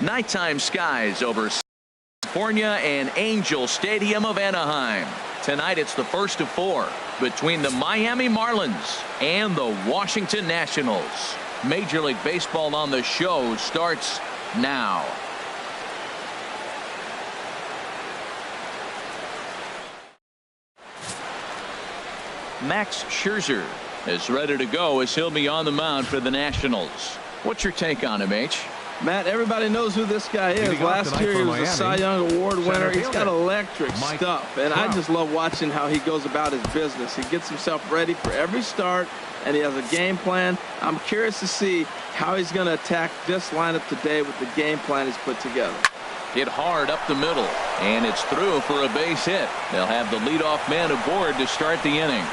Nighttime skies over California and Angel Stadium of Anaheim. Tonight it's the first of 4 between the Miami Marlins and the Washington Nationals. Major League Baseball on the show starts now. Max Scherzer is ready to go as he'll be on the mound for the Nationals. What's your take on him, H? Matt, everybody knows who this guy is. Last year he was a Cy Young Award winner. He's got electric stuff, and I just love watching how he goes about his business. He gets himself ready for every start, and he has a game plan. I'm curious to see how he's going to attack this lineup today with the game plan he's put together. Hit hard up the middle, and it's through for a base hit. They'll have the leadoff man aboard to start the inning.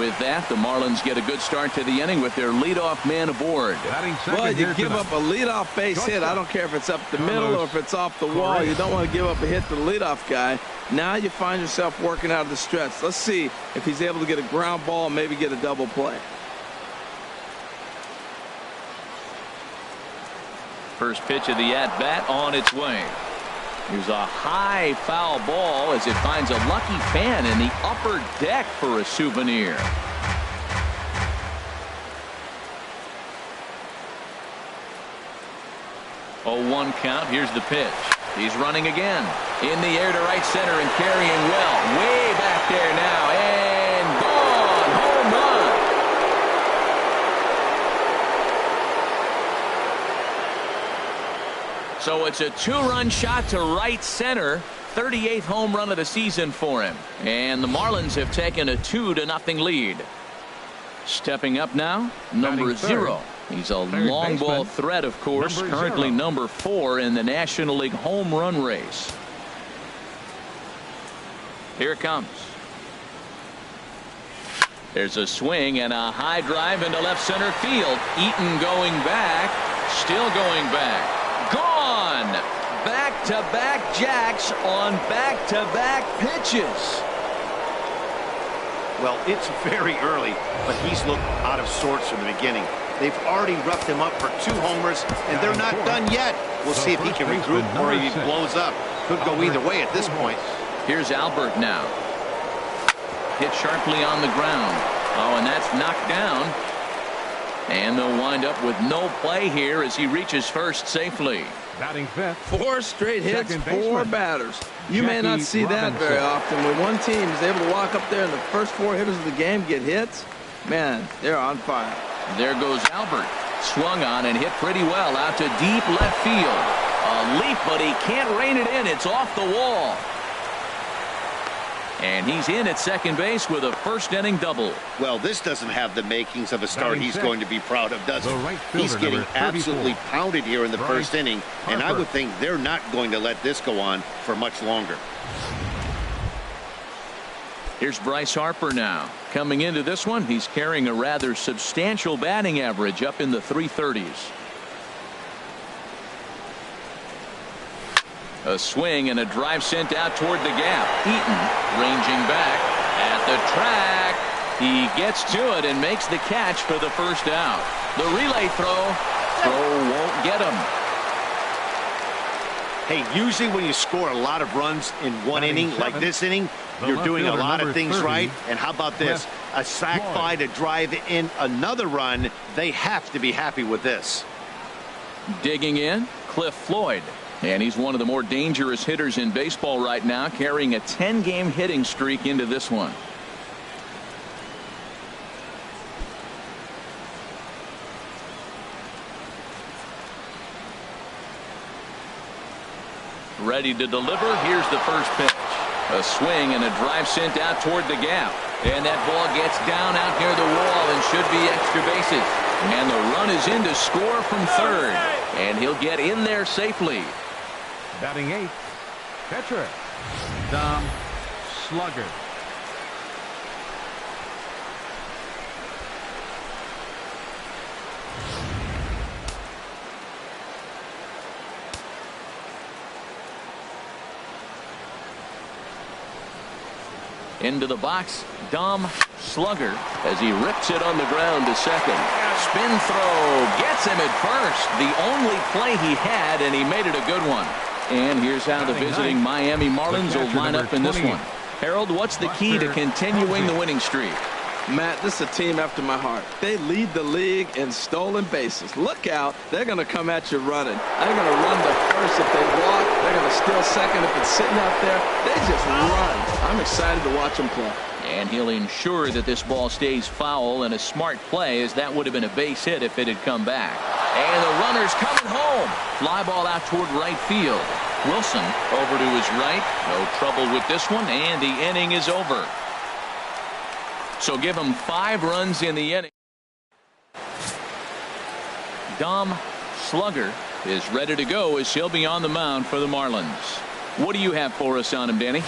With that, the Marlins get a good start to the inning with their leadoff man aboard. Well, you give up a leadoff base hit. I don't care if it's up the middle or if it's off the wall. You don't want to give up a hit to the leadoff guy. Now you find yourself working out of the stretch. Let's see if he's able to get a ground ball and maybe get a double play. First pitch of the at-bat on its way. Here's a high foul ball as it finds a lucky fan in the upper deck for a souvenir. Oh, 1 count. Here's the pitch. He's running again. In the air to right center and carrying well. Way back there now. And gone. Home run. So it's a 2-run shot to right center. 38th home run of the season for him. And the Marlins have taken a 2-0 lead. Stepping up now, number 0. He's a long ball threat, of course. Currently number 4 in the National League home run race. Here it comes. There's a swing and a high drive into left center field. Eaton going back. Still going back. Gone. Back-to-back jacks on back-to-back pitches. Well, it's very early, but he's looked out of sorts from the beginning. They've already roughed him up for 2 homers, and they're not done yet. We'll see if he can regroup or if he blows up. Could go either way at this point. Here's Albert now. Hit sharply on the ground. Oh, and that's knocked down. And they'll wind up with no play here as he reaches first safely. Batting fifth. 4 straight hits, 4 batters. You may not see that very often. When one team is able to walk up there and the first 4 hitters of the game get hits, man, they're on fire. There goes Albert. Swung on and hit pretty well out to deep left field. A leap, but he can't rein it in. It's off the wall. And he's in at second base with a first-inning double. Well, this doesn't have the makings of a start he's going to be proud of, does it? He's getting absolutely pounded here in the first inning, and I would think they're not going to let this go on for much longer. Here's Bryce Harper now. Coming into this one, he's carrying a rather substantial batting average up in the 330s. A swing and a drive sent out toward the gap. Eaton ranging back at the track. He gets to it and makes the catch for the first out. The relay throw won't get him. Hey, usually when you score a lot of runs in one inning, like this inning, you're doing a lot of things right. And how about this? A sac fly to drive in another run. They have to be happy with this. Digging in, Cliff Floyd. And he's one of the more dangerous hitters in baseball right now, carrying a 10-game hitting streak into this one. Ready to deliver. Here's the first pitch. A swing and a drive sent out toward the gap. And that ball gets down out near the wall and should be extra bases. And the run is in to score from third. And he'll get in there safely. Batting 8th, pitcher, Dom Slugger. Into the box, Dom Slugger as he rips it on the ground to second. Spin throw gets him at first. The only play he had, and he made it a good one. And here's how the visiting Miami Marlins will line up in this one. Harold, what's the key to continuing the winning streak? Matt, this is a team after my heart. They lead the league in stolen bases. Look out. They're going to come at you running. They're going to run to first if they walk. They're going to steal second if it's sitting out there. They just run. I'm excited to watch them play. And he'll ensure that this ball stays foul, and a smart play, as that would have been a base hit if it had come back. And the runner's coming home. Fly ball out toward right field. Wilson over to his right. No trouble with this one, and the inning is over. So give him 5 runs in the inning. Dom Slugger is ready to go as he'll be on the mound for the Marlins. What do you have for us on him, Danny?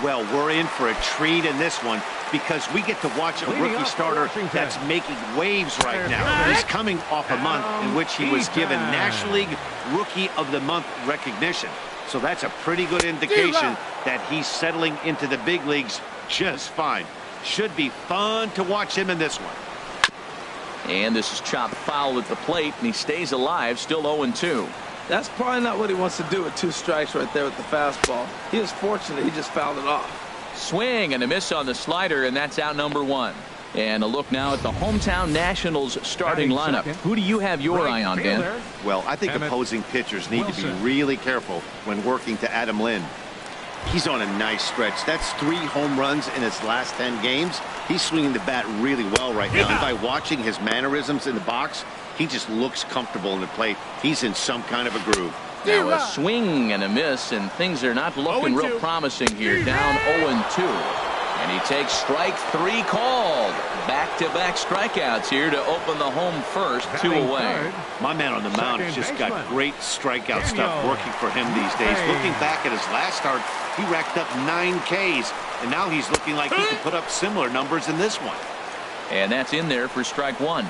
Well, we're in for a treat in this one because we get to watch a rookie starter that's making waves right now. He's coming off a month in which he was given National League Rookie of the Month recognition. So that's a pretty good indication that he's settling into the big leagues just fine. Should be fun to watch him in this one. And this is chopped foul at the plate, and he stays alive, still 0-2. That's probably not what he wants to do with 2 strikes right there with the fastball. He was fortunate he just fouled it off. Swing and a miss on the slider, and that's out number 1. And a look now at the hometown Nationals starting lineup. Who do you have your eye on, Dan? Well, I think opposing pitchers need to be really careful when working to Adam Lynn. He's on a nice stretch. That's 3 home runs in his last 10 games. He's swinging the bat really well right now. And by watching his mannerisms in the box, he just looks comfortable in the plate. He's in some kind of a groove. Now a swing and a miss, and things are not looking real promising here. Down 0-2. And he takes strike 3 called. Back-to-back strikeouts here to open the home first, 2 away. My man on the mound has just got great strikeout stuff working for him these days. Looking back at his last start, he racked up 9 Ks, and now he's looking like he can put up similar numbers in this one. And that's in there for strike 1.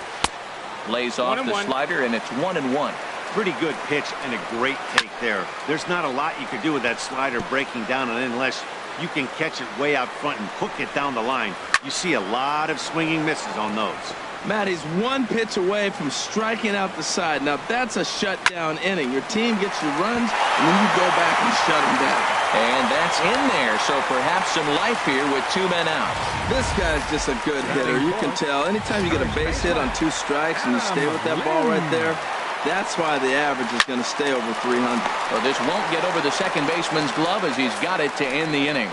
Lays off the slider, and it's 1-1. Pretty good pitch and a great take there. There's not a lot you could do with that slider breaking down, and unless you can catch it way out front and hook it down the line, you see a lot of swinging misses on those. Matt, he's 1 pitch away from striking out the side. Now that's a shutdown inning. Your team gets your runs, and then you go back and shut them down. And that's in there, so perhaps some life here with 2 men out. This guy's just a good hitter. You can tell anytime you get a base hit on 2 strikes and you stay with that ball right there, that's why the average is going to stay over 300. Well, this won't get over the second baseman's glove as he's got it to end the inning.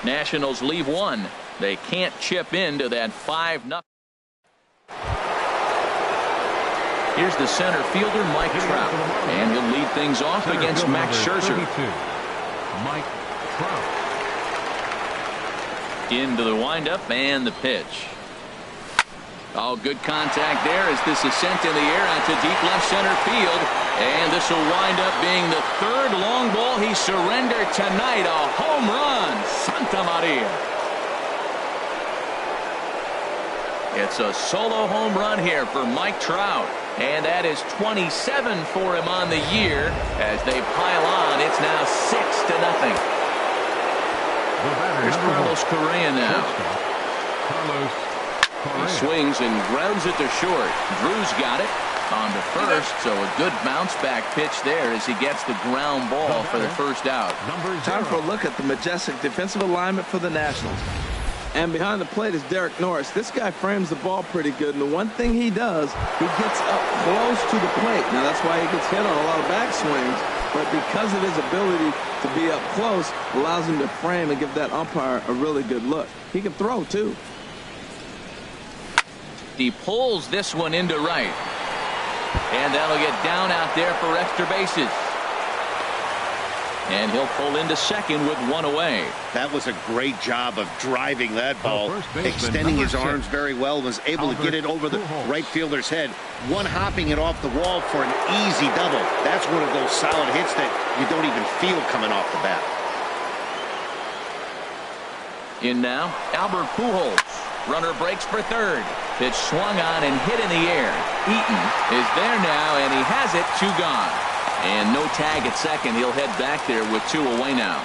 Nationals leave 1. They can't chip into that 5-0. Here's the center fielder, Mike Trout, and he'll lead things off against Max Scherzer. Mike Trout. Into the windup and the pitch. Oh, good contact there as this is sent in the air out to deep left center field. And this will wind up being the 3rd long ball he surrendered tonight. A home run. Santa Maria. It's a solo home run here for Mike Trout. And that is 27 for him on the year. As they pile on, it's now 6-0. Here's Carlos Correa now. He swings and grounds it to short. Drew's got it on to first, so a good bounce back pitch there as he gets the ground ball for the first out. Time for a look at the majestic defensive alignment for the Nationals. And behind the plate is Derek Norris. This guy frames the ball pretty good, and the one thing he does, he gets up close to the plate. Now that's why he gets hit on a lot of backswings, but because of his ability to be up close, allows him to frame and give that umpire a really good look. He can throw too. He pulls this one into right. And that'll get down out there for extra bases. And he'll pull into second with 1 away. That was a great job of driving that ball, extending his arms very well, was able to get it over the right fielder's head, one-hopping it off the wall for an easy double. That's one of those solid hits that you don't even feel coming off the bat. In now, Albert Pujols. Runner breaks for 3rd. Pitch swung on and hit in the air. Eaton is there now, and he has it. 2 gone. And no tag at second. He'll head back there with 2 away now.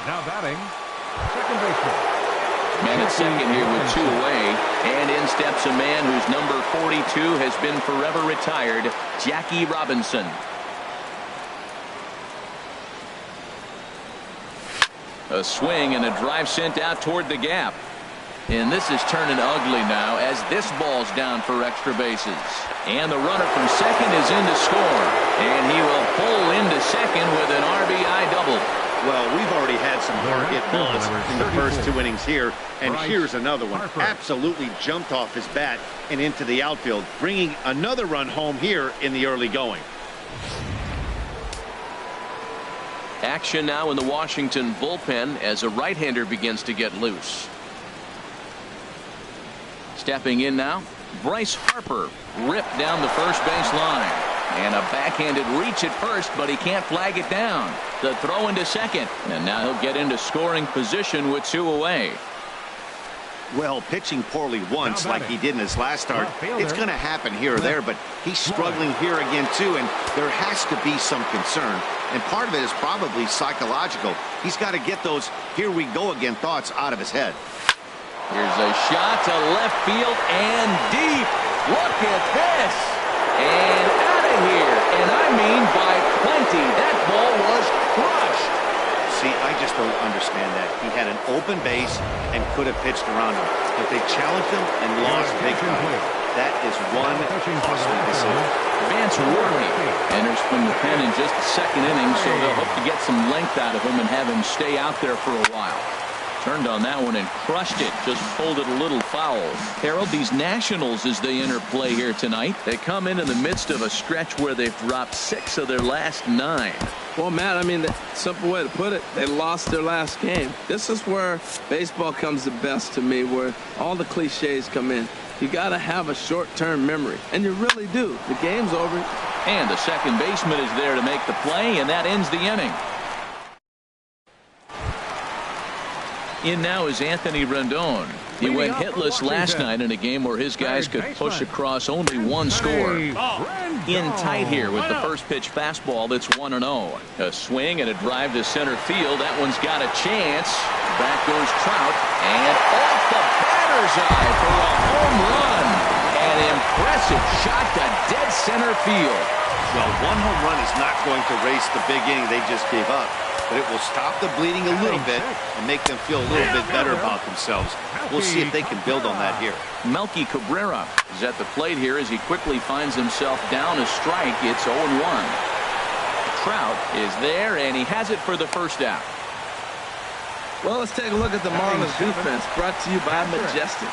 Now batting, second baseman. Man at second here with 2 away. And in steps a man whose number 42 has been forever retired, Jackie Robinson. A swing and a drive sent out toward the gap. And this is turning ugly now as this ball's down for extra bases. And the runner from second is in to score. And he will pull into second with an RBI double. Well, we've already had some hard-hit balls in the first 2 innings here. And here's another one. Absolutely jumped off his bat and into the outfield, bringing another run home here in the early going. Action now in the Washington bullpen as a right-hander begins to get loose. Stepping in now, Bryce Harper ripped down the first base line. And a backhanded reach at first, but he can't flag it down. The throw into second. And now he'll get into scoring position with 2 away. Well, pitching poorly once like he did in his last start, it's going to happen here or there, but he's struggling here again too, and there has to be some concern. And part of it is probably psychological. He's got to get those here we go again thoughts out of his head. Here's a shot to left field and deep. Look at this. And out of here. And I mean by plenty. That ball was crushed. See, I just don't understand that. He had an open base and could have pitched around him, but they challenged him and lost big time. That is one costly decision. Vance Worley enters from the pen in just the second inning, so they'll hope to get some length out of him and have him stay out there for a while. Turned on that one and crushed it. Just pulled it a little foul. Harold, these Nationals, as they enter play here tonight, they come in the midst of a stretch where they've dropped 6 of their last 9. Well, Matt, I mean, the simple way to put it, they lost their last game. This is where baseball comes the best to me, where all the cliches come in. You got to have a short-term memory, and you really do. The game's over. And the second baseman is there to make the play, and that ends the inning. In now is Anthony Rendon. He went hitless last night in a game where his guys could push across only 1 score. In tight here with the first pitch fastball that's 1-0. A swing and a drive to center field. That one's got a chance. Back goes Trout. And off the batter's eye for a home run. An impressive shot to dead center field. Well, 1 home run is not going to race the big inning they just gave up, but it will stop the bleeding a little bit and make them feel a little bit better about themselves. We'll see if they can build on that here. Melky Cabrera is at the plate here as he quickly finds himself down a strike. It's 0-1. Trout is there, and he has it for the first out. Well, let's take a look at the Marlins defense, brought to you by Majestic.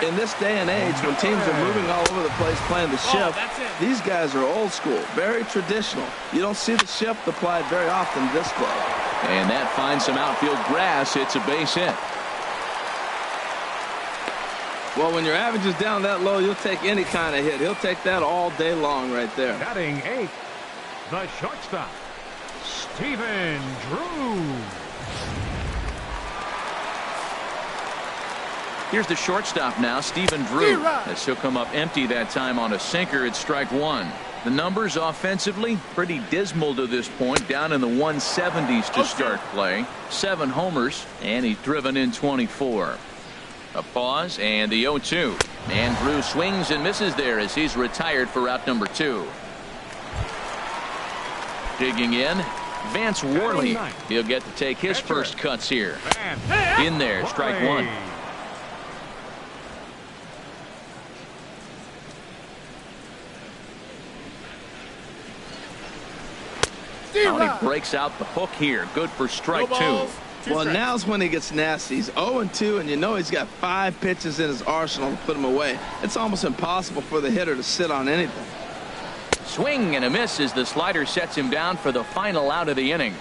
In this day and age, when teams are moving all over the place playing the shift, these guys are old school, very traditional. You don't see the shift applied very often this day. And that finds some outfield grass. It's a base hit. Well, when your average is down that low, you'll take any kind of hit. He'll take that all day long right there. Batting 8th, the shortstop, Stephen Drew. Here's the shortstop now, Stephen Drew. As he'll come up empty that time on a sinker at strike 1. The numbers offensively pretty dismal to this point, down in the 170s to start play. 7 homers, and he's driven in 24. A pause and the 0-2. And Drew swings and misses there as he's retired for out number 2. Digging in, Vance Worley. He'll get to take his first cuts here. In there, strike 1. He breaks out the hook here. Good for strike 2. Well, now's when he gets nasty. He's 0-2, and you know he's got 5 pitches in his arsenal to put him away. It's almost impossible for the hitter to sit on anything. Swing and a miss as the slider sets him down for the final out of the inning.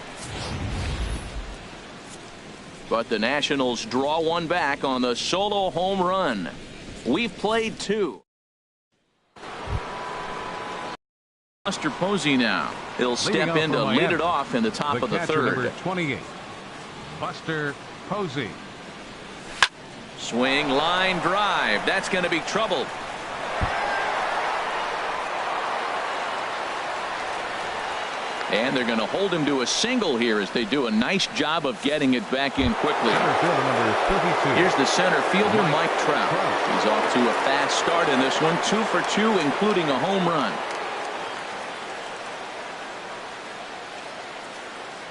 But the Nationals draw one back on the solo home run. We've played 2. Buster Posey now. He'll step in to lead it off in the top of the 3rd. Number 28, Buster Posey. Swing, line drive. That's going to be trouble. And they're going to hold him to a single here as they do a nice job of getting it back in quickly. Here's the center fielder, Mike Trout. He's off to a fast start in this one, 2 for 2, including a home run.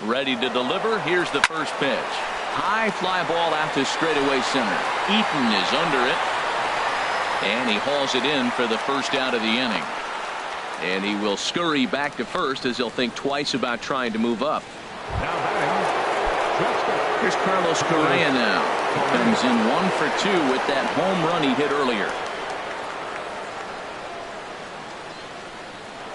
Ready to deliver. Here's the first pitch. High fly ball out to straightaway center. Eaton is under it. And he hauls it in for the first out of the inning. And he will scurry back to first as he'll think twice about trying to move up. Here's Carlos Correa now. He comes in 1 for 2 with that home run he hit earlier.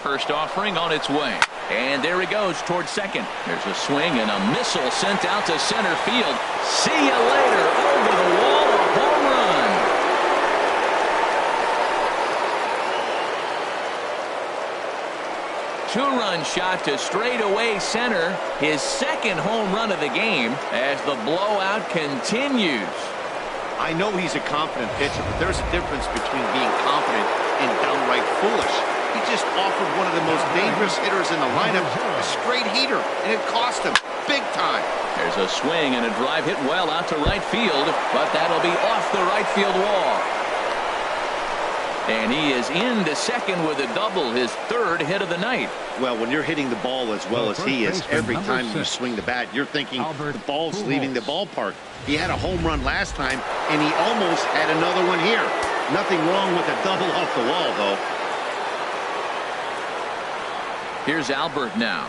First offering on its way. And there he goes towards second. There's a swing and a missile sent out to center field. See you later. Over the wall, a home run. Two-run shot to straightaway center. His second home run of the game as the blowout continues. I know he's a confident pitcher, but there's a difference between being confident and downright foolish. He just offered one of the most dangerous hitters in the lineup a straight heater, and it cost him big time. There's a swing and a drive hit well out to right field, but that'll be off the right field wall. And he is into second with a double, his third hit of the night. Well, when you're hitting the ball as well as he is, every time you swing the bat, you're thinking the ball's leaving the ballpark. He had a home run last time, and he almost had another one here. Nothing wrong with a double off the wall, though. Here's Albert now.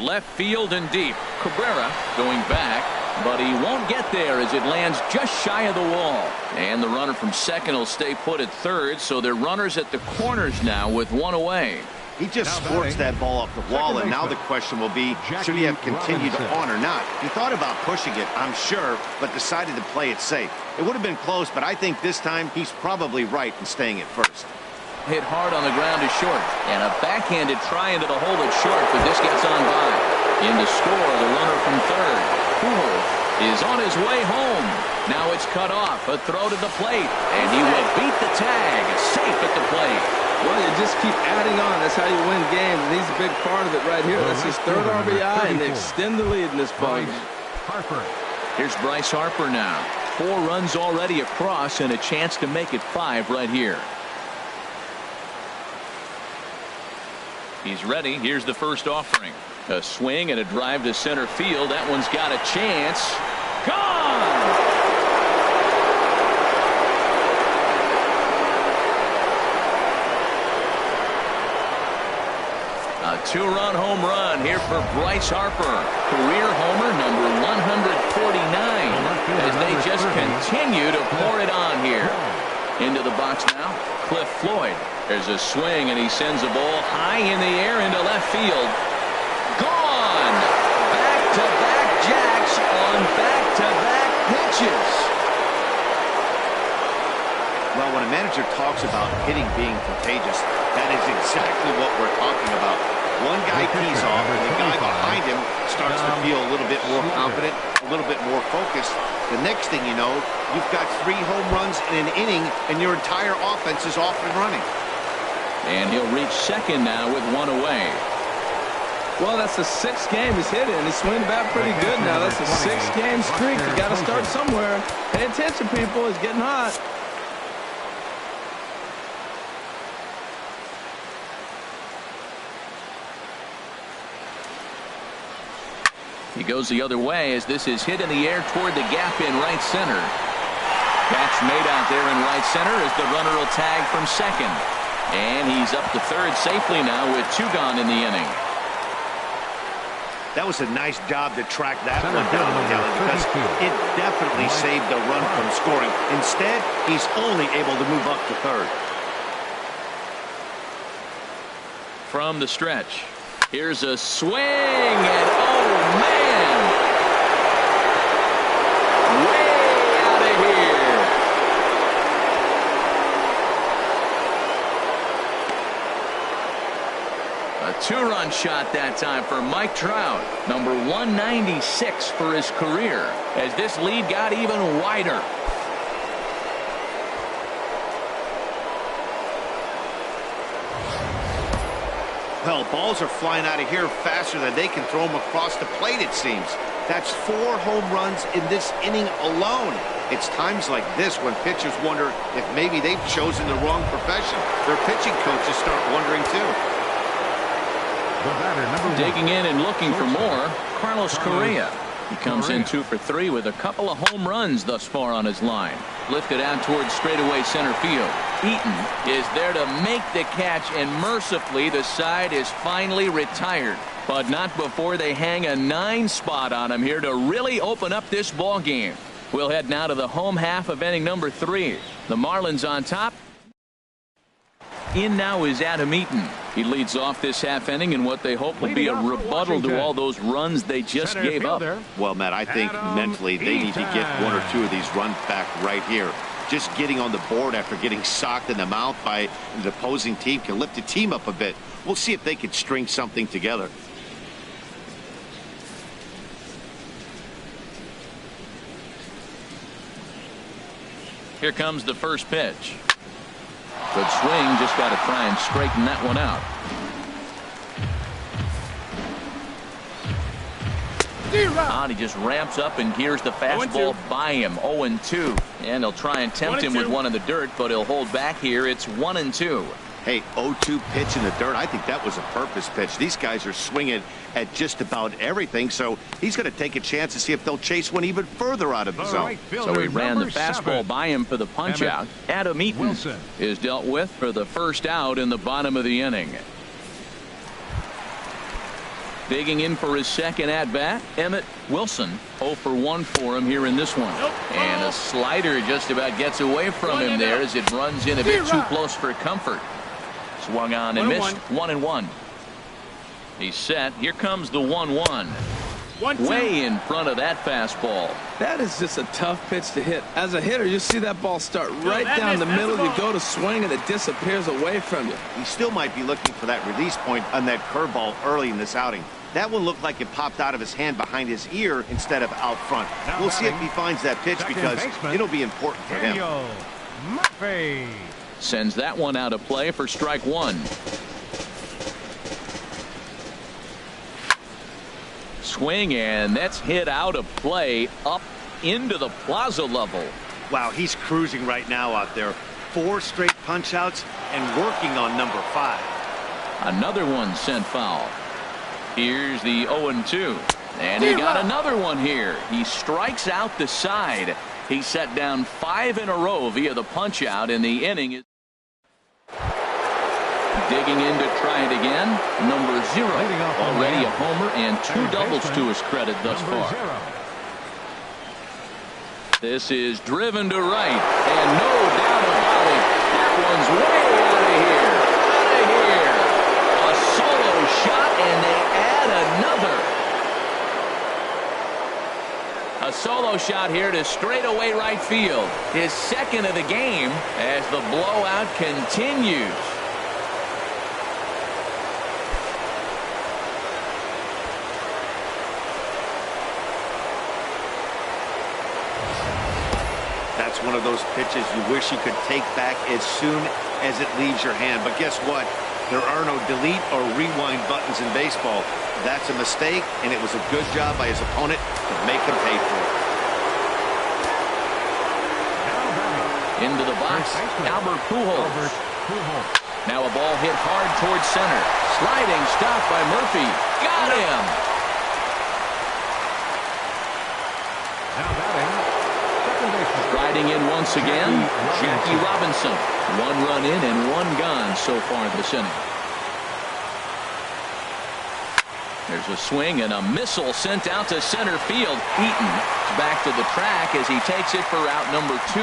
Left field and deep. Cabrera going back, but he won't get there as it lands just shy of the wall. And the runner from second will stay put at third, so they're runners at the corners now with one away. He just squirts that ball off the wall, and now the question will be, should he have continued on or not? He thought about pushing it, I'm sure, but decided to play it safe. It would have been close, but I think this time he's probably right in staying at first. Hit hard on the ground is short, and a backhanded try into the hole at short, but this gets on by. In to score, the runner from third. Pujols is on his way home. Now it's cut off, a throw to the plate, and he will beat the tag, safe at the plate. Well, you just keep adding on. That's how you win games, and he's a big part of it right here. That's his third RBI, and they extend the lead in this ball game. Here's Bryce Harper now. 4 runs already across, and a chance to make it 5 right here. He's ready. Here's the first offering. A swing and a drive to center field. That one's got a chance. Gone! A 2-run home run here for Bryce Harper. Career homer number 149 as they just continue to pour it on here. Into the box now, Cliff Floyd. There's a swing, and he sends a ball high in the air into left field. Gone! Back-to-back jacks on back-to-back pitches. Well, when a manager talks about hitting being contagious, that is exactly what we're talking about. One guy tees off, and the guy behind him starts to feel a little bit more confident, a little bit more focused. The next thing you know, you've got 3 home runs in an inning, and your entire offense is off and running. And he'll reach second now with 1 away. Well, that's the 6th game he's hit it, and he's swinging the bat pretty good now. That's a 6-game streak. You got to start somewhere. Pay attention, people. It's getting hot. He goes the other way as this is hit in the air toward the gap in right center. Catch made out there in right center as the runner will tag from second. And he's up to third safely now with 2 gone in the inning. That was a nice job to track that one down, because it definitely saved the run from scoring. Instead, he's only able to move up to third. From the stretch, here's a swing, and oh man, way out of here. A 2-run shot that time for Mike Trout, number 196 for his career, as this lead got even wider. Well, balls are flying out of here faster than they can throw them across the plate, it seems. That's 4 home runs in this inning alone. It's times like this when pitchers wonder if maybe they've chosen the wrong profession. Their pitching coaches start wondering too. Digging in and looking for more, Carlos Correa. He comes in 2 for 3 with a couple of home runs thus far on his line. Lifted out towards straightaway center field. Eaton is there to make the catch, and mercifully the side is finally retired. But not before they hang a 9 spot on him here to really open up this ball game. We'll head now to the home half of inning number 3. The Marlins on top. In now is Adam Eaton. He leads off this half inning in what they hope will be a rebuttal to all those runs they just gave up. Well, Matt, I think mentally they need to get 1 or 2 of these runs back right here. Just getting on the board after getting socked in the mouth by the opposing team can lift the team up a bit. We'll see if they can string something together. Here comes the first pitch. Good swing, just got to try and straighten that one out. And he just ramps up and gears the fastball by him. 0-2. And he'll try and tempt him with one in the dirt, but he'll hold back here. It's 1-2. Hey, 0-2 pitch in the dirt. I think that was a purpose pitch. These guys are swinging at just about everything, so he's going to take a chance to see if they'll chase one even further out of the zone. So he ran the fastball by him for the punch out. Adam Eaton is dealt with for the first out in the bottom of the inning. Digging in for his second at bat, Emmett Wilson. 0 for 1 for him here in this one. And a slider just about gets away from him there as it runs in a bit too close for comfort. Swung on and missed. 1-1. He's set. Here comes the 1-1. Way in front of that fastball. That is just a tough pitch to hit. As a hitter, you see that ball start right down the middle. You go to swing and it disappears away from you. He still might be looking for that release point on that curveball early in this outing. That one looked like it popped out of his hand behind his ear instead of out front. We'll see if he finds that pitch because it'll be important for him. Sends that one out of play for strike 1. Swing, and that's hit out of play up into the plaza level. Wow, he's cruising right now out there. 4 straight punch outs and working on number 5. Another one sent foul. Here's the 0-2. And he got another one here. He strikes out the side. He set down 5 in a row via the punch out in the inning. Digging in to try it again. Number 0. Already a homer and 2 doubles to his credit thus far. This is driven to right. And no doubt about it. That one's way out of here. Out of here. A solo shot, and they add another. A solo shot here to straightaway right field. His second of the game as the blowout continues. That's one of those pitches you wish you could take back as soon as it leaves your hand. But guess what? There are no delete or rewind buttons in baseball. That's a mistake, and it was a good job by his opponent to make him pay for it. Into the box, Albert Pujols. Now a ball hit hard towards center. Sliding stop by Murphy. Got him. Riding in once again, Jackie Robinson. 1 run in and 1 gone so far this inning. There's a swing and a missile sent out to center field. Eaton back to the track as he takes it for out number 2.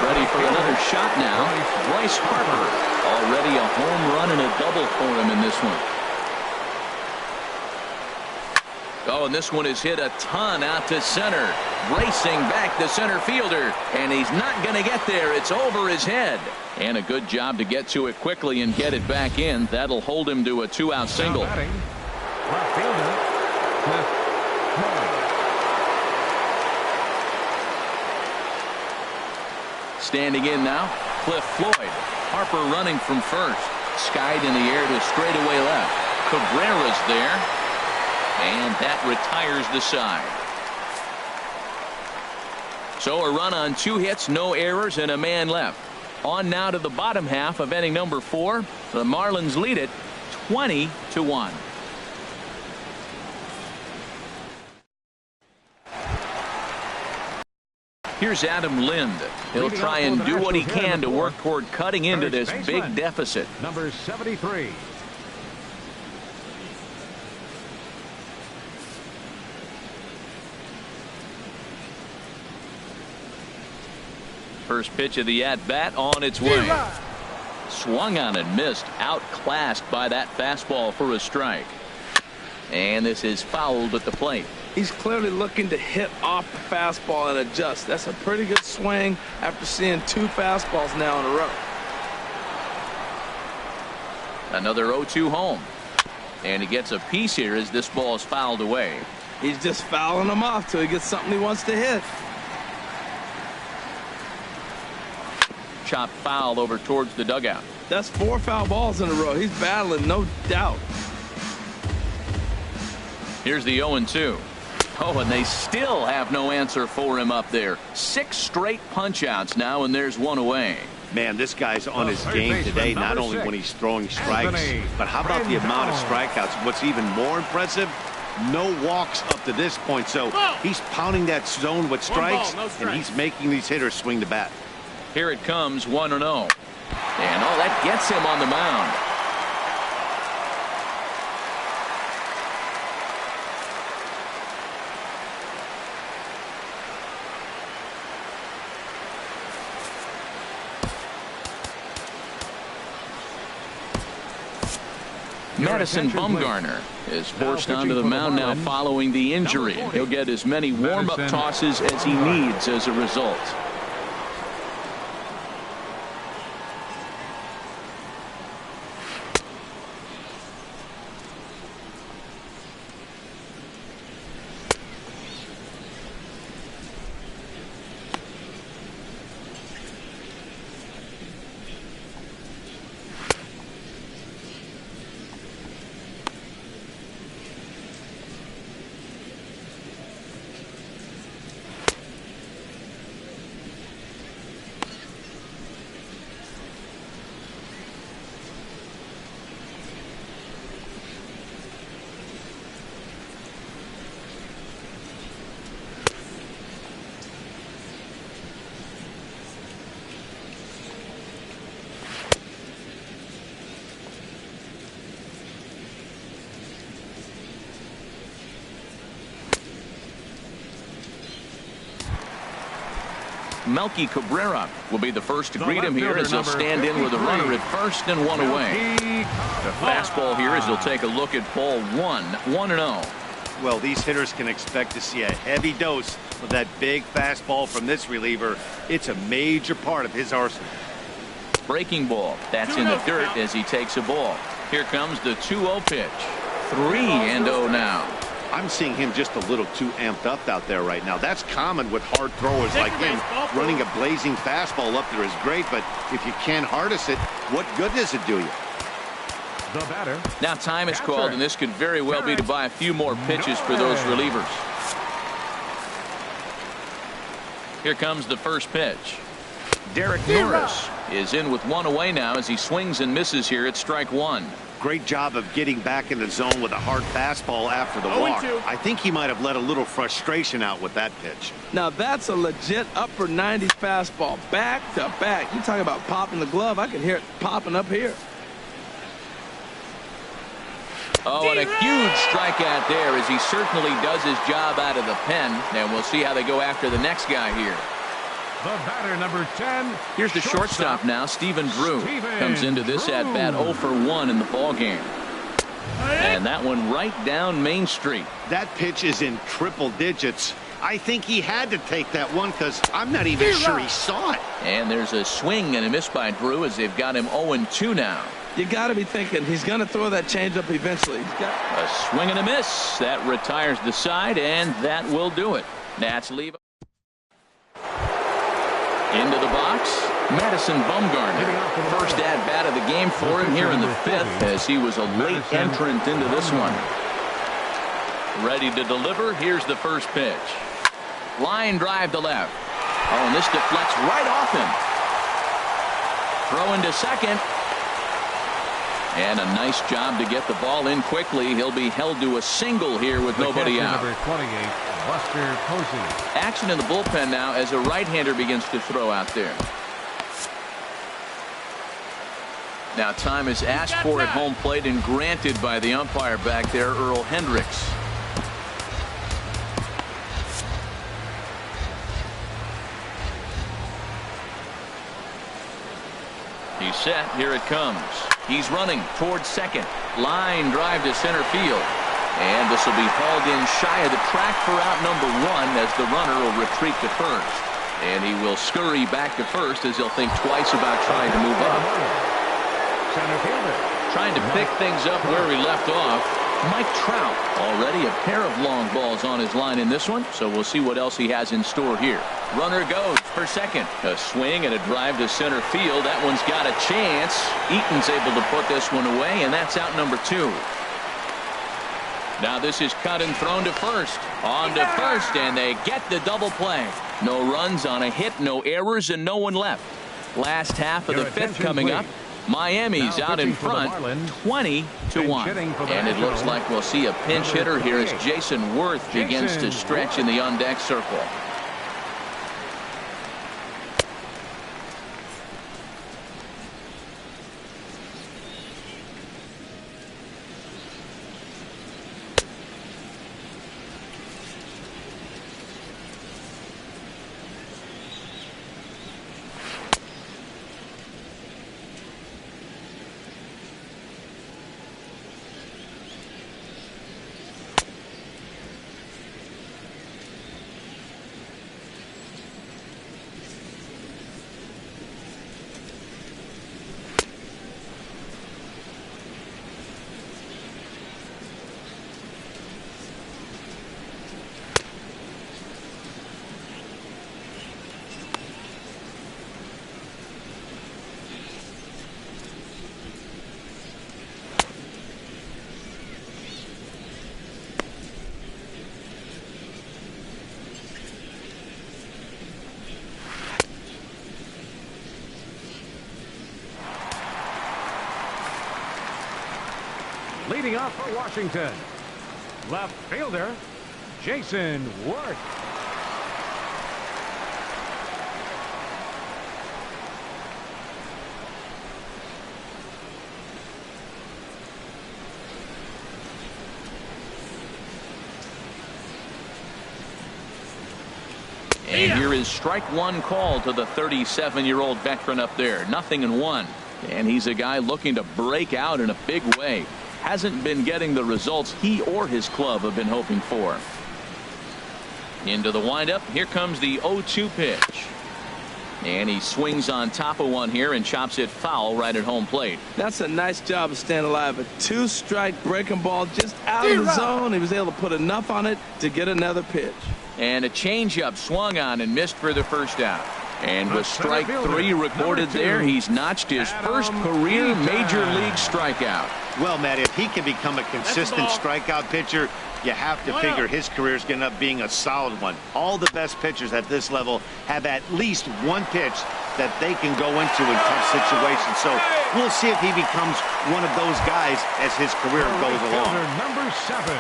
Ready for another shot now. Bryce Harper. Already a home run and a double for him in this one. Oh, and this one is hit a ton out to center. Racing back the center fielder. And he's not going to get there. It's over his head. And a good job to get to it quickly and get it back in. That'll hold him to a 2-out single. Left fielder, Cliff Floyd. Standing in now, Cliff Floyd. Harper running from first. Skied in the air to straightaway left. Cabrera's there. And that retires the side. So a run on 2 hits, no errors, and a man left. On now to the bottom half of inning number 4. The Marlins lead it 20-1. Here's Adam Lind. He'll try and do what he can to work toward cutting into this big deficit. Number 73. First pitch of the at-bat on its way. Swung on and missed. Outclassed by that fastball for a strike. And this is fouled at the plate. He's clearly looking to hit off the fastball and adjust. That's a pretty good swing after seeing 2 fastballs now in a row. Another 0-2 home. And he gets a piece here as this ball is fouled away. He's just fouling them off till he gets something he wants to hit. Chopped foul over towards the dugout. That's 4 foul balls in a row. He's battling, no doubt. Here's the 0-2. Oh, and they still have no answer for him up there. 6 straight punch-outs now, and there's 1 away. Man, this guy's on his game today, not only when he's throwing strikes, but how about the amount of strikeouts? What's even more impressive, no walks up to this point. So he's pounding that zone with strikes, and he's making these hitters swing the bat. Here it comes, 1-0. And that gets him on the mound. Madison Bumgarner is forced onto the mound now following the injury. He'll get as many warm-up tosses as he needs as a result. Melky Cabrera will be the first to greet him here as he'll stand in with a runner at first and 1 away. The fastball here as he'll take a look at ball 1, 1-0. Well, these hitters can expect to see a heavy dose of that big fastball from this reliever. It's a major part of his arsenal. Breaking ball. That's in the dirt as he takes a ball. Here comes the 2-0 pitch. 3-0 now. I'm seeing him just a little too amped up out there right now. That's common with hard throwers like him. Running a blazing fastball up there is great, but if you can't harness it, what good does it do you? The batter. Now time is called, and this could very well be to buy a few more pitches for those relievers. Here comes the first pitch. Derek Norris is in with 1 away now as he swings and misses here at strike 1. Great job of getting back in the zone with a hard fastball after the walk. I think he might have let a little frustration out with that pitch. Now that's a legit upper 90s fastball, back to back. You talking about popping the glove? I can hear it popping up here. Oh, and a huge strikeout there as he certainly does his job out of the pen. And we'll see how they go after the next guy here. The batter, number 10. Here's the shortstop now, Stephen Drew. Comes into this at-bat 0 for 1 in the ballgame. And that one right down Main Street. That pitch is in triple digits. I think he had to take that one because I'm not even sure he saw it. And there's a swing and a miss by Drew as they've got him 0-2 now. You got to be thinking he's going to throw that changeup eventually. A swing and a miss. That retires the side, and that will do it. Nats leave. Into the box, Madison Bumgarner. First at-bat of the game for him here in the 5th, as he was a late entrant into this one. Ready to deliver. Here's the first pitch. Line drive to left. Oh, and this deflects right off him. Throw into second. And a nice job to get the ball in quickly. He'll be held to a single here with nobody out. Number 28, Buster Posey. Action in the bullpen now as a right-hander begins to throw out there. Now time is asked for at home plate and granted by the umpire back there, Earl Hendricks. He's set. Here it comes. He's running towards second. Line drive to center field. And this will be hauled in shy of the track for out number 1 as the runner will retreat to first. And he will scurry back to first as he'll think twice about trying to move up. Center fielder. Trying to pick things up where he left off. Mike Trout, already a pair of long balls on his line in this one, so we'll see what else he has in store here. Runner goes for second. A swing and a drive to center field. That one's got a chance. Eaton's able to put this one away, and that's out number 2. Now this is cut and thrown to first. On to first, and they get the double play. No runs on a hit, no errors, and no one left. Last half of the 5th coming up. Miami's out in front 20-1. And it looks like we'll see a pinch hitter here as Jason Worth begins to stretch in the on-deck circle. Leading off for Washington, left fielder Jason Worth. And here is strike 1 call to the 37-year-old veteran up there. 0-1. And he's a guy looking to break out in a big way. Hasn't been getting the results he or his club have been hoping for. Into the windup. Here comes the 0-2 pitch. And he swings on top of one here and chops it foul right at home plate. That's a nice job of staying alive. A 2-strike breaking ball just out of the zone. He was able to put enough on it to get another pitch. And a changeup swung on and missed for the first out. And with strike 3 recorded there, he's notched his first career major league strikeout. Well, Matt, if he can become a consistent strikeout pitcher, you have to figure his career is going to end up being a solid one. All the best pitchers at this level have at least one pitch that they can go into in tough situations. So we'll see if he becomes one of those guys as his career goes along. Number 7.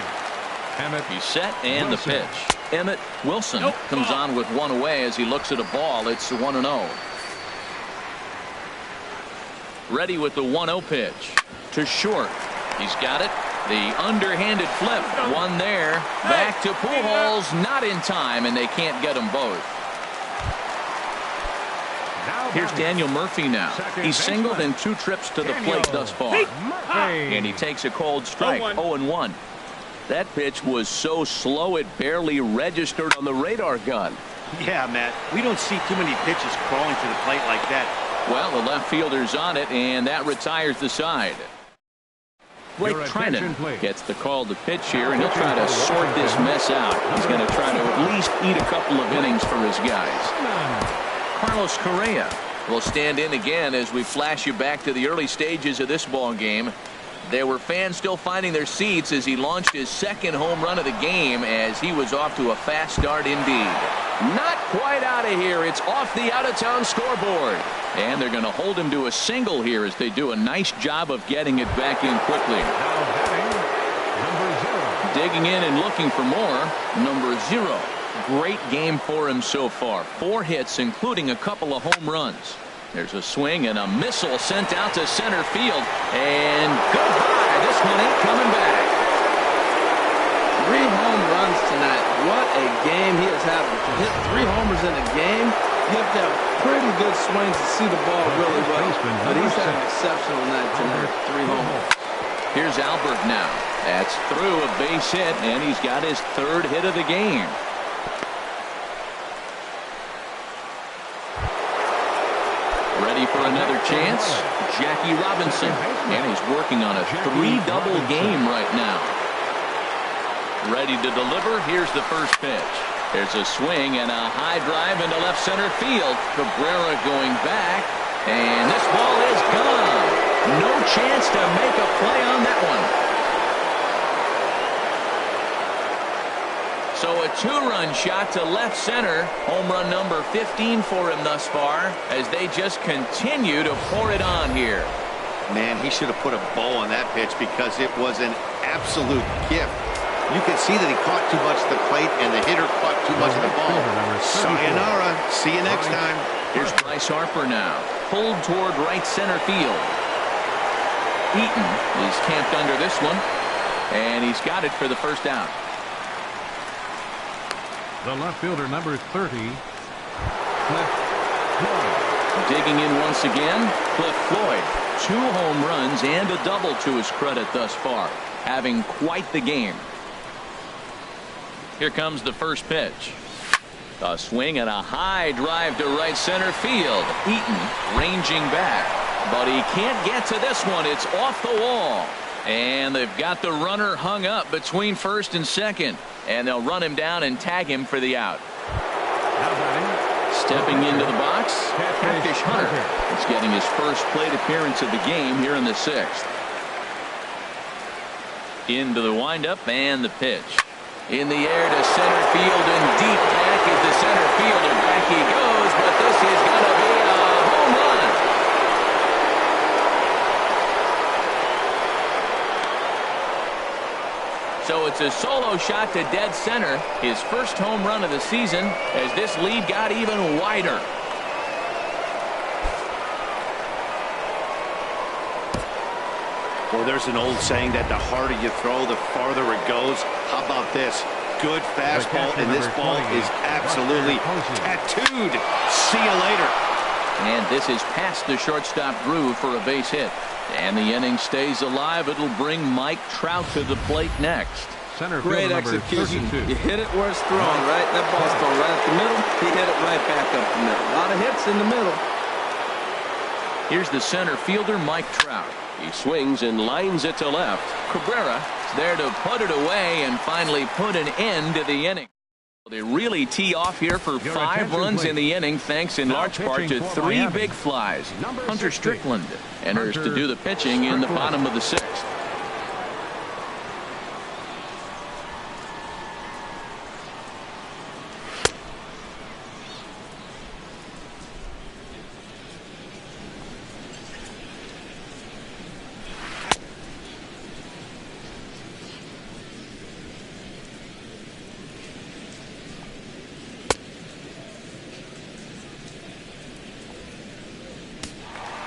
He's set and the pitch. Emmett Wilson comes on with one away as he looks at a ball. It's 1-0. Ready with the 1-0 pitch to short. He's got it. The underhanded flip. One there. Back to Pujols. Not in time, and they can't get them both. Here's Daniel Murphy now. He's singled in 2 trips to the plate thus far. And he takes a cold strike. 0-1. That pitch was so slow it barely registered on the radar gun. Yeah, Matt. We don't see too many pitches crawling to the plate like that. Well, the left fielder's on it, and that retires the side. Blake Trinan gets the call to pitch here, and he'll try to sort this mess out. He's going to try to at least eat a couple of innings for his guys. Carlos Correa We'll stand in again as we flash you back to the early stages of this ball game. There were fans still finding their seats as he launched his second home run of the game, as he was off to a fast start indeed. Not quite out of here. It's off the out-of-town scoreboard. And they're going to hold him to a single here as they do a nice job of getting it back in quickly. Digging in and looking for more, number 0. Great game for him so far. 4 hits, including a couple of home runs. There's a swing and a missile sent out to center field. And goodbye. This one ain't coming back. 3 home runs tonight. What a game he is having. To hit 3 homers in a game, you have to have pretty good swings to see the ball really well. But he's had an exceptional night tonight. 3 homers. Here's Albert now. That's through a base hit, and he's got his 3rd hit of the game. Ready for another chance? Jackie Robinson. And he's working on a 3-double game right now. Ready to deliver. Here's the first pitch. There's a swing and a high drive into left center field. Cabrera going back. And this ball is gone. No chance to make a play on that one. So a 2-run shot to left center. Home run number 15 for him thus far, as they just continue to pour it on here. Man, he should have put a bow on that pitch because it was an absolute gift. You can see that he caught too much of the plate and the hitter caught too much of the ball. Sayonara. See you next time. Here's Bryce Harper now. Pulled toward right center field. Eaton is camped under this one, and he's got it for the first out. The left fielder, number 30, Cliff Floyd. Digging in once again, Cliff Floyd. 2 home runs and a double to his credit thus far. Having quite the game. Here comes the first pitch. A swing and a high drive to right center field. Eaton ranging back, but he can't get to this one. It's off the wall. And they've got the runner hung up between first and second. And they'll run him down and tag him for the out. Stepping into the box, Catfish Hunter is getting his first plate appearance of the game here in the 6th. Into the windup and the pitch. In the air to center field and deep back is the center fielder. Back he goes, but this is going to be a home run. So it's a solo shot to dead center. His first home run of the season, as this lead got even wider. Well, there's an old saying that the harder you throw, the farther it goes. How about this? Good fastball, and this ball is absolutely tattooed. See you later. And this is past the shortstop Drew for a base hit. And the inning stays alive. It'll bring Mike Trout to the plate next. Great execution. You hit it where it's thrown, right? That ball's thrown right at the middle. He hit it right back up the middle. A lot of hits in the middle. Here's the center fielder, Mike Trout. He swings and lines it to left. Cabrera is there to put it away and finally put an end to the inning. They really tee off here for 5 runs in the inning, thanks in large part to 3 big flies. Hunter Strickland enters to do the pitching in the bottom of the 6th.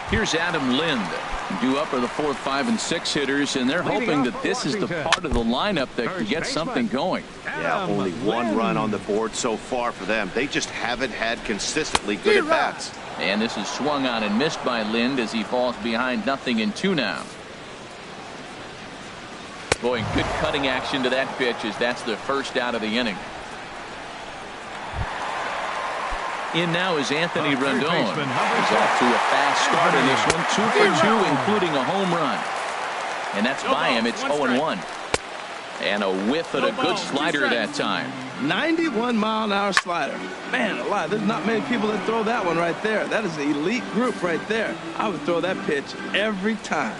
Here's Adam Lind. Due up are the 4, 5, and 6 hitters, and they're hoping that this is the part of the lineup that can get something going. Yeah, only 1 run on the board so far for them. They just haven't had consistently good at-bats. And this is swung on and missed by Lind as he falls behind 0-2 now. Boy, good cutting action to that pitch as that's the first out of the inning. In now is Anthony Rendon. He's off to a fast start in this one. 2 for 2, including a home run. And that's by him. It's 0-1. And a whiff at a good slider that time. 91-mile-an-hour slider. Man alive, there's not many people that throw that one right there. That is an elite group right there. I would throw that pitch every time.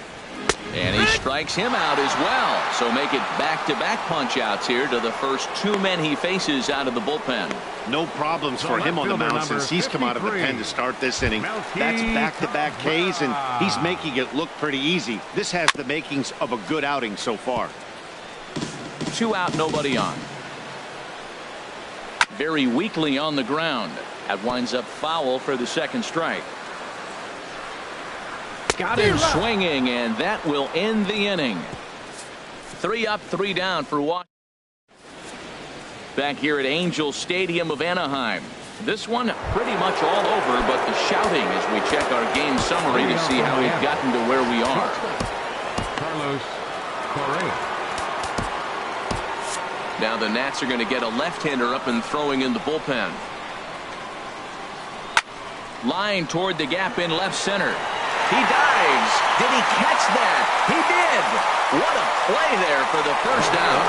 And he strikes him out as well. So make it back-to-back punch-outs here to the first two men he faces out of the bullpen. No problems for him on the mound since he's come out of the pen to start this inning. That's back-to-back Ks, and he's making it look pretty easy. This has the makings of a good outing so far. 2 out, nobody on. Very weakly on the ground. That winds up foul for the second strike. Got him swinging, and that will end the inning. 3 up, 3 down for Washington. Back here at Angel Stadium of Anaheim. This one pretty much all over, but the shouting as we check our game summary to see how we've gotten to where we are. Carlos Correa. Now the Nats are going to get a left-hander up and throwing in the bullpen. Line toward the gap in left center. He dives. Did he catch that? He did. What a play there for the first out.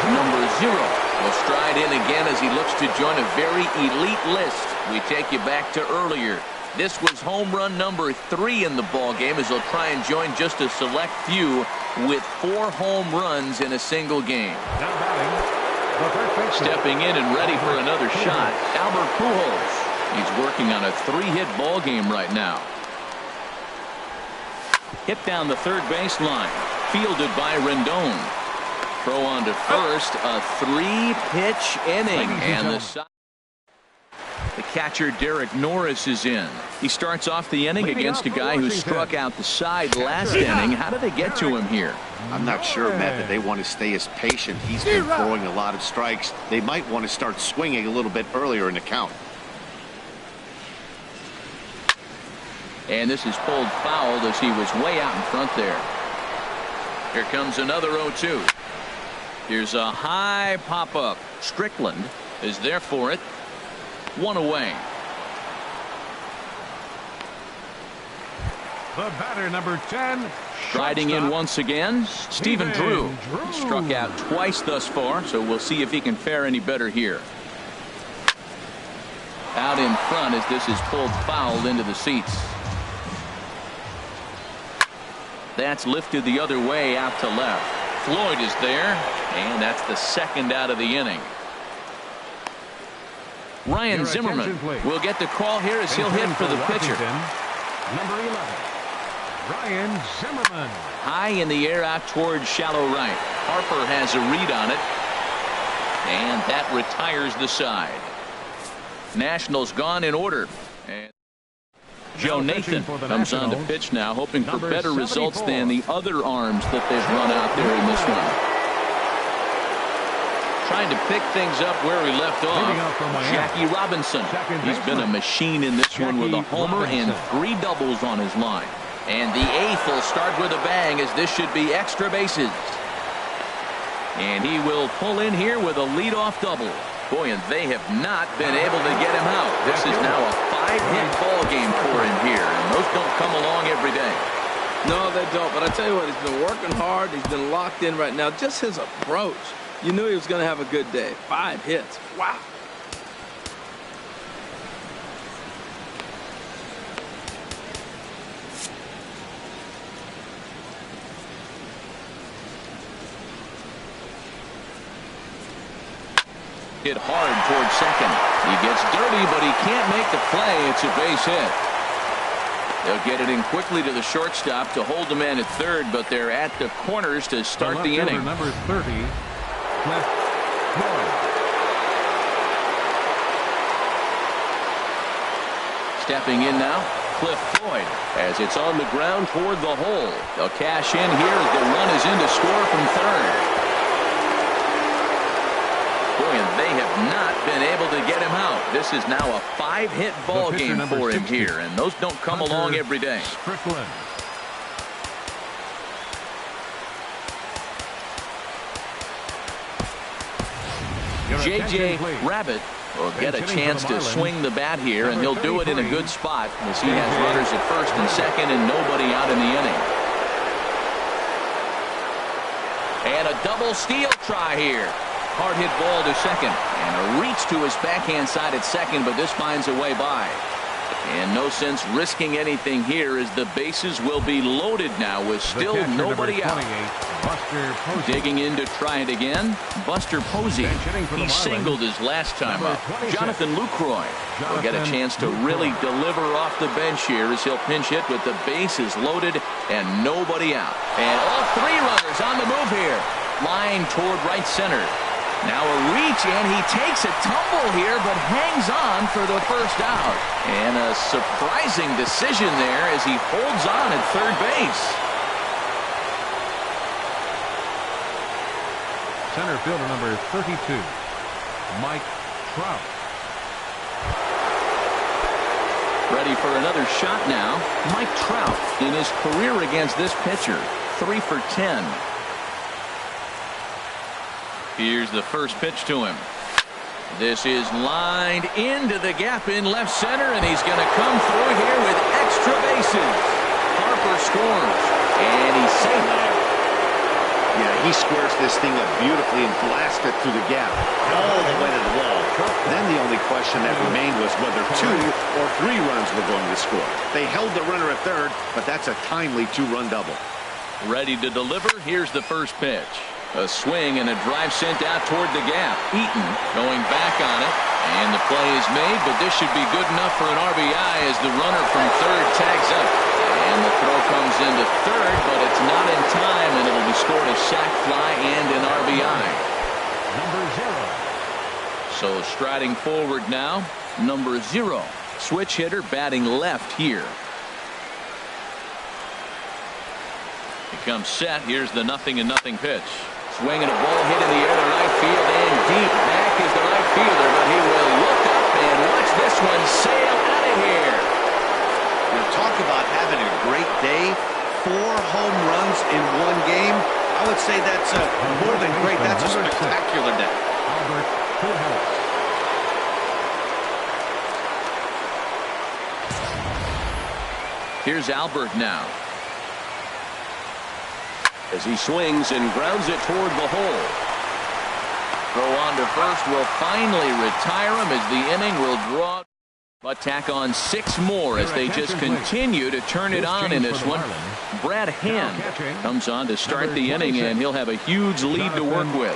Number 0 will stride in again as he looks to join a very elite list. We take you back to earlier. This was home run number 3 in the ball game as he'll try and join just a select few with 4 home runs in a single game. Stepping in and ready for another shot, Albert Pujols. He's working on a 3-hit ball game right now. Hit down the third baseline, fielded by Rendon. Throw on to first, a 3-pitch inning, and the catcher Derek Norris is in. He starts off the inning against a guy who struck out the side last inning. How did they get to him here? I'm not sure, Matt, that they want to stay as patient. He's been throwing a lot of strikes. They might want to start swinging a little bit earlier in the count. And this is pulled foul as he was way out in front there. Here comes another 0-2. Here's a high pop-up. Strickland is there for it. 1 away. The batter, number 10. Striding in once again, Stephen Drew. He struck out twice thus far, so we'll see if he can fare any better here. Out in front as this is pulled foul into the seats. That's lifted the other way out to left. Floyd is there, and that's the second out of the inning. Ryan Zimmerman will get the call here as he'll hit for the pitcher. Number 11, Ryan Zimmerman. High in the air out towards shallow right. Harper has a read on it, and that retires the side. Nationals gone in order. And Joe Nathan comes on to pitch now, hoping for better results than the other arms that they've run out there in this one. Trying to pick things up where he left off. Jackie Robinson. He's been a machine in this one with a homer and 3 doubles on his line. And the 8th will start with a bang as this should be extra bases. And he will pull in here with a leadoff double. Boy, and they have not been able to get him out. This is now a 5-hit ball game for him here, and those don't come along every day. No, they don't. But I tell you what, he's been working hard. He's been locked in right now. Just his approach. You knew he was going to have a good day. 5 hits. Wow. Hit hard towards second. He gets dirty, but he can't make the play. It's a base hit. They'll get it in quickly to the shortstop to hold the man at third, but they're at the corners to start the inning. Number 30, Cliff Floyd. Stepping in now, Cliff Floyd, as it's on the ground toward the hole. They'll cash in here as the run is in to score from third. Boy, and they have not been able to get him out. This is now a 5-hit ball game for him here, and those don't come along every day. Strickland. J.J. Rabbit will get a chance to swing the bat here, and he'll do it in a good spot as he has runners at first and second and nobody out in the inning. And a double steal try here. Hard hit ball to second. And a reach to his backhand side at second, but this finds a way by. And no sense risking anything here as the bases will be loaded now with still nobody out. Digging in to try it again, Buster Posey. He singled his last time up. Jonathan Lucroy will get a chance to really deliver off the bench here as he'll pinch hit with the bases loaded and nobody out. And all three runners on the move here. Line toward right center. Now a reach, and he takes a tumble here, but hangs on for the first out. And a surprising decision there as he holds on at third base. Center fielder number 32, Mike Trout. Ready for another shot now. Mike Trout in his career against this pitcher, 3 for 10. Here's the first pitch to him. This is lined into the gap in left center, and he's going to come through here with extra bases. Harper scores, and he's safe. Yeah, he squares this thing up beautifully and blasts it through the gap all the way to the wall. Then the only question that remained was whether 2 or 3 runs were going to score. They held the runner at third, but that's a timely 2-run double. Ready to deliver. Here's the first pitch. A swing and a drive sent out toward the gap. Eaton going back on it, and the play is made, but this should be good enough for an RBI as the runner from third tags up. And the throw comes into third, but it's not in time, and it'll be scored a sac fly and an RBI. Number 0. So striding forward now, number 0. Switch hitter batting left here. He comes set. Here's the 0-0 pitch. Swing and a ball hit in the air to right field, and deep back is the right fielder, but he will look up and watch this one sail out of here. We're talking about having a great day. 4 home runs in 1 game. I would say that's more than great. That's a spectacular day. Albert Pujols. Here's Albert now. As he swings and grounds it toward the hole. Throw on to first will finally retire him as the inning will draw. But tack on 6 more as they just continue to turn it on in this one. Brad Hand comes on to start the inning, and he'll have a huge lead to work with.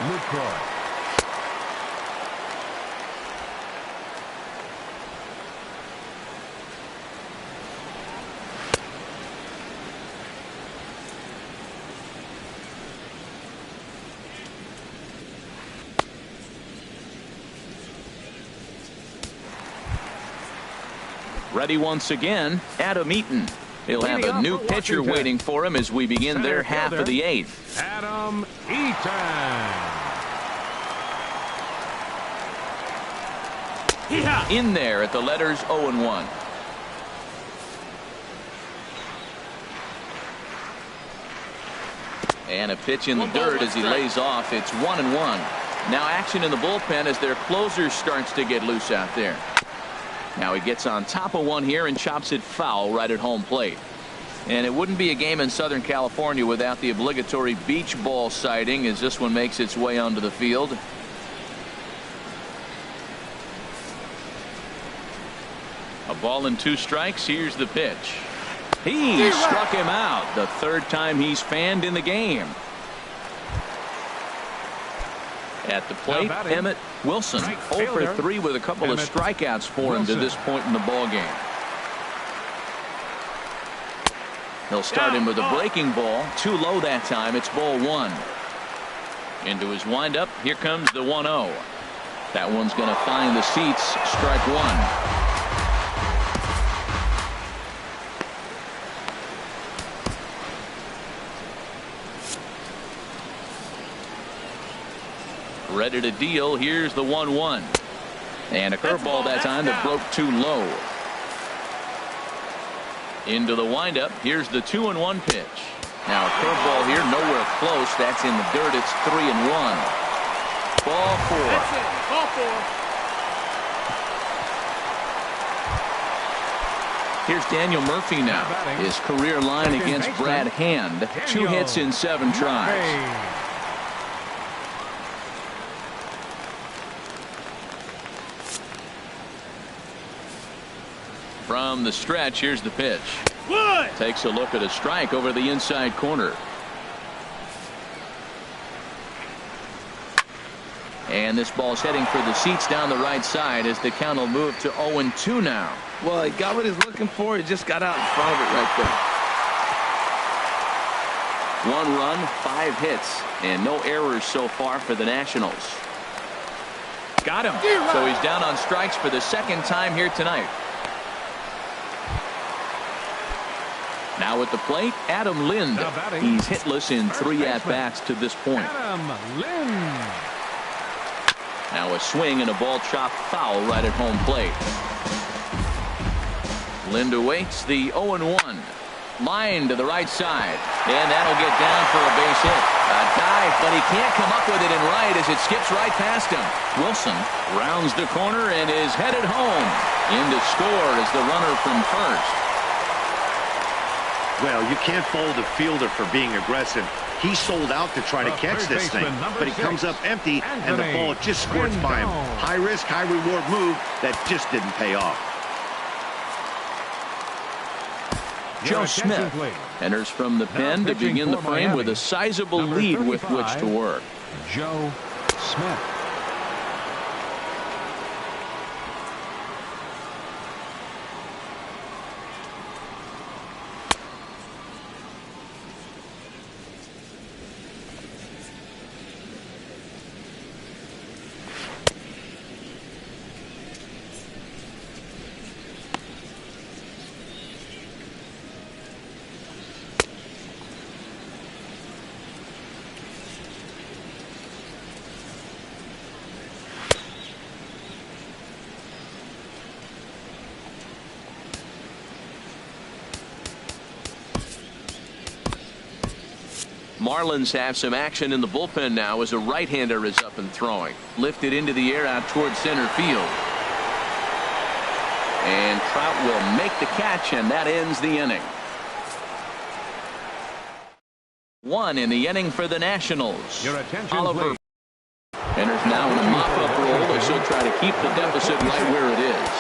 Ready once again, Adam Eaton. He'll have a new pitcher waiting for him as we begin their half of the 8th. Adam Eaton. In there at the letters 0-1. And a pitch in the dirt as he lays off. It's 1-1. Now action in the bullpen as their closer starts to get loose out there. Now he gets on top of one here and chops it foul right at home plate. And it wouldn't be a game in Southern California without the obligatory beach ball sighting as this one makes its way onto the field. A ball and 2 strikes. Here's the pitch. He struck him out. The 3rd time he's fanned in the game. At the plate, Emmett Wilson, 0 for 3 with a couple of strikeouts for him to this point in the ball game. He'll start him with a breaking ball. Too low that time. It's ball 1. Into his windup. Here comes the 1-0. That one's going to find the seats. Strike 1. Ready to deal. Here's the 1-1. And a curveball that time that broke too low. Into the windup. Here's the 2-1 pitch. Now a curveball here, nowhere close. That's in the dirt. It's 3-1. Ball 4. That's it. Ball 4. Here's Daniel Murphy now. His career line against Brad Hand. 2 hits in 7 tries. From the stretch, here's the pitch. Takes a look at a strike over the inside corner. And this ball's heading for the seats down the right side as the count will move to 0-2 now. Well, he got what he's looking for. He just got out in front of it right there. 1 run, 5 hits, and no errors so far for the Nationals. Got him. So he's down on strikes for the second time here tonight. Now at the plate, Adam Lind. He's hitless in 3 at-bats to this point. Adam Lind. Now a swing and a ball chopped foul right at home plate. Lind awaits the 0-1. Line to the right side. And that'll get down for a base hit. A dive, but he can't come up with it in right as it skips right past him. Wilson rounds the corner and is headed home. In to score is the runner from first. Well, you can't fault the fielder for being aggressive. He sold out to try to catch this thing, but he comes up empty, and the ball just squirts by him. High risk, high reward move that just didn't pay off. Joe Smith enters from the pen to begin the frame with a sizable lead with which to work. Joe Smith. Marlins have some action in the bullpen now as a right-hander is up and throwing. Lifted into the air out towards center field. And Trout will make the catch, and that ends the inning. 1 in the inning for the Nationals. Your attention, Oliver please. enters now in a mop-up role as he'll try to keep the deficit right where it is.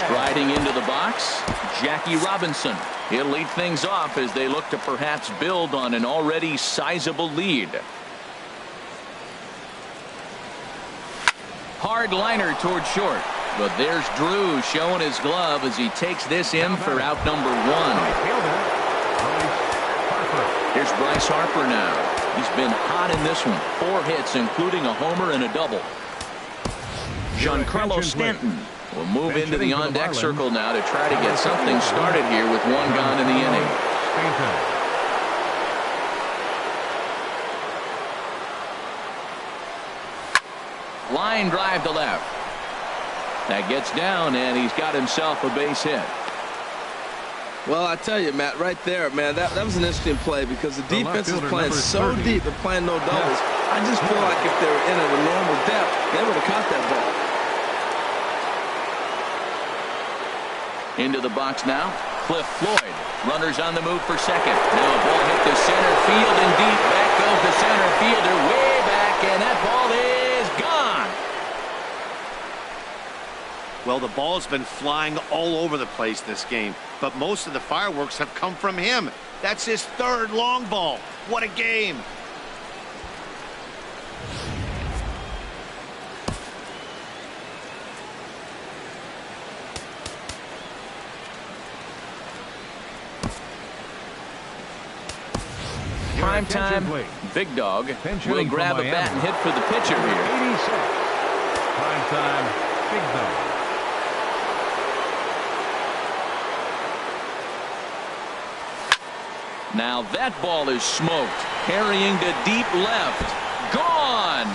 Striding into the box, Jackie Robinson. He'll lead things off as they look to perhaps build on an already sizable lead. Hard liner toward short. But there's Drew showing his glove as he takes this in for out number 1. Here's Bryce Harper now. He's been hot in this one. 4 hits, including a homer and a double. Giancarlo Stanton will move into the on-deck circle now to try to get something started here with 1 gone in the inning. Line drive to left. That gets down, and he's got himself a base hit. Well, I tell you, Matt, right there, man, that was an interesting play because the defense is playing so deep. They're playing no doubles. I just feel like if they were in at a normal depth, they would have caught that ball. Into the box now, Cliff Floyd. Runners on the move for second. Now a ball hit to center field and deep. Back goes the center fielder way back, and that ball is gone. Well, the ball's been flying all over the place this game, but most of the fireworks have come from him. That's his 3rd long ball. What a game. Prime time, Big Dog will grab a bat and hit for the pitcher here. 86. Prime time, Big Dog. Now that ball is smoked. Carrying to deep left. Gone.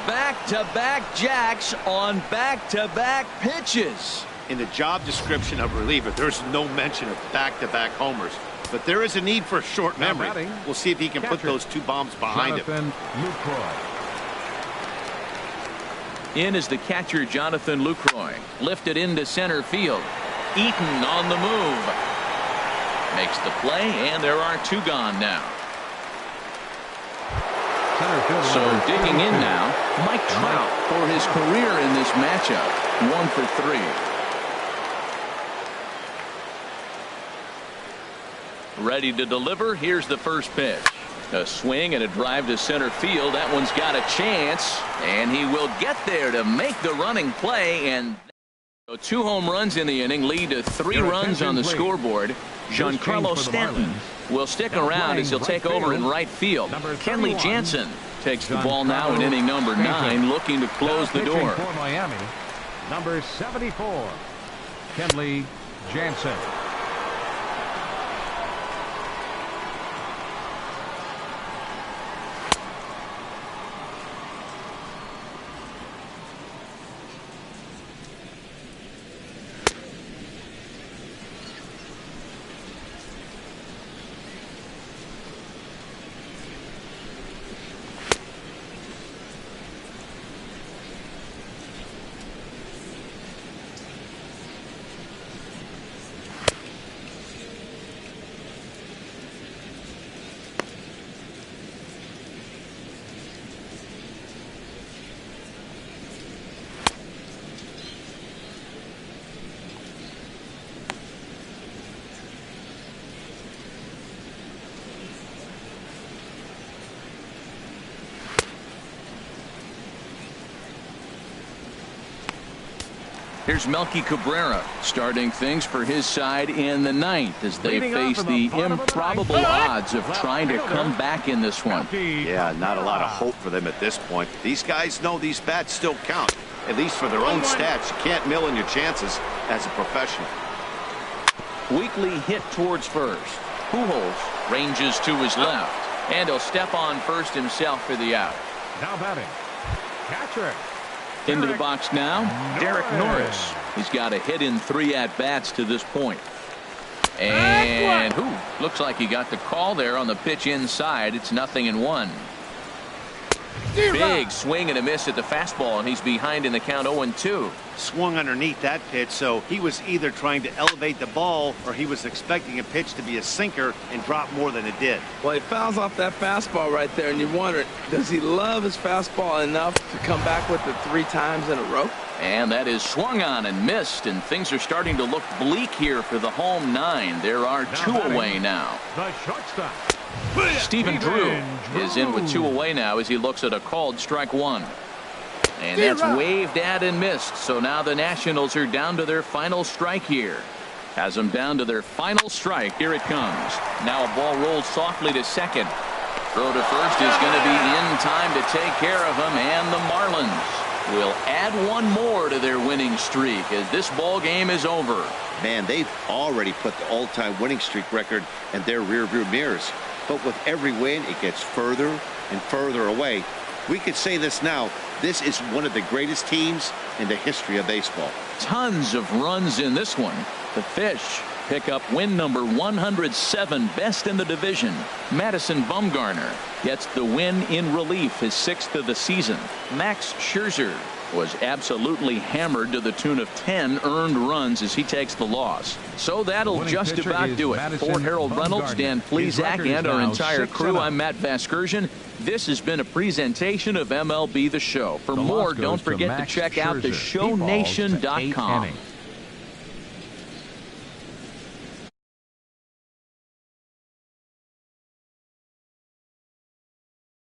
Back-to-back jacks on back-to-back pitches. In the job description of reliever, there's no mention of back-to-back homers. But there is a need for short memory. We'll see if he can put those 2 bombs behind him. In is the catcher, Jonathan Lucroy. Lifted into center field. Eaton on the move. Makes the play, and there are 2 gone now. So digging in now, Mike Trout for his career in this matchup. 1 for 3. Ready to deliver. Here's the first pitch. A swing and a drive to center field. That one's got a chance, and he will get there to make the running play. And 2 home runs in the inning lead to 3 runs on the scoreboard. Giancarlo Stanton will stick around as he'll take over in right field. Kenley Jansen takes the ball now in inning number 9, looking to close the door. For Miami, number 74, Kenley Jansen. Here's Melky Cabrera starting things for his side in the 9th as they face the improbable odds of trying to come back in this one. Yeah, not a lot of hope for them at this point. These guys know these bats still count, at least for their own stats. You can't mill in your chances as a professional. Weekly hit towards first. Pujols ranges to his left, and he'll step on first himself for the out. Now batting, catcher. Into the box now, Derek Norris. He's got a hit in 3 at-bats to this point. And looks like he got the call there on the pitch inside. It's 0-1. Big swing and a miss at the fastball, and he's behind in the count 0-2. Swung underneath that pitch, so he was either trying to elevate the ball or he was expecting a pitch to be a sinker and drop more than it did. Well, he fouls off that fastball right there, and you wonder, does he love his fastball enough to come back with it 3 times in a row? And that is swung on and missed, and things are starting to look bleak here for the home 9. There are 2 away now. The shortstop, Stephen Drew is in with 2 away now as he looks at a called strike 1. And that's waved at and missed. So now the Nationals are down to their final strike here. Has them down to their final strike. Here it comes. Now a ball rolls softly to second. Throw to first is going to be in time to take care of him. And the Marlins will add 1 more to their winning streak as this ball game is over. Man, they've already put the all-time winning streak record in their rearview mirrors. But with every win, it gets further and further away. We could say this now. This is one of the greatest teams in the history of baseball. Tons of runs in this one. The Fish pick up win number 107, best in the division. Madison Bumgarner gets the win in relief, his 6th of the season. Max Scherzer was absolutely hammered to the tune of 10 earned runs as he takes the loss. So that'll just about do it. For Harold Reynolds, Dan Plesac, and our entire crew, I'm Matt Vasgersian. This has been a presentation of MLB The Show. For more, don't forget to check out theshownation.com.